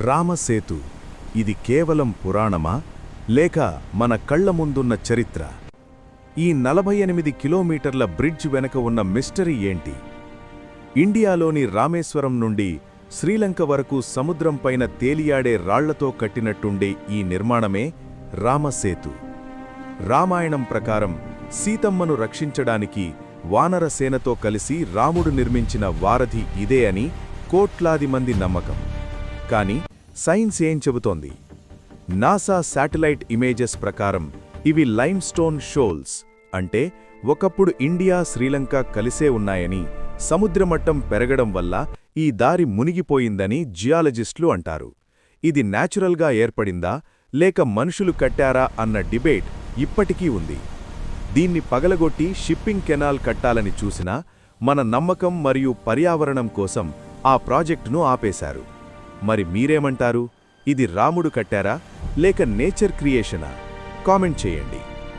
రామసేతు ఇది కేవలం పురాణమా లేక మన కళ్ల ముందున్న చరిత్ర? ఈ 48 కిలోమీటర్ల బ్రిడ్జ్ వెనక ఉన్న మిస్టరీ ఏంటి? ఇండియాలోని రామేశ్వరం నుండి శ్రీలంక వరకు సముద్రంపైన తేలియాడే రాళ్లతో కట్టినట్టుండే ఈ నిర్మాణమే రామసేతు. రామాయణం ప్రకారం సీతమ్మను రక్షించడానికి వానరసేనతో కలిసి రాముడు నిర్మించిన వారధి ఇదే అని కోట్లాది మంది నమ్మకం. కానీ సైన్స్ ఏం చెబుతోంది? నాసా శాటిలైట్ ఇమేజెస్ ప్రకారం ఇవి లైమ్స్టోన్ షోల్స్, అంటే ఒకప్పుడు ఇండియా శ్రీలంక కలిసే ఉన్నాయని, సముద్రమట్టం పెరగడం వల్ల ఈ దారి మునిగిపోయిందని జియాలజిస్టులు అంటారు. ఇది న్యాచురల్గా ఏర్పడిందా లేక మనుషులు కట్టారా అన్న డిబేట్ ఇప్పటికీ ఉంది. దీన్ని పగలగొట్టి షిప్పింగ్ కెనాల్ కట్టాలని చూసినా మన నమ్మకం మరియు పర్యావరణం కోసం ఆ ప్రాజెక్టును ఆపేశారు. మరి మీరేమంటారు? ఇది రాముడు కట్టారా లేక నేచర్ క్రియేషనా? కామెంట్ చేయండి.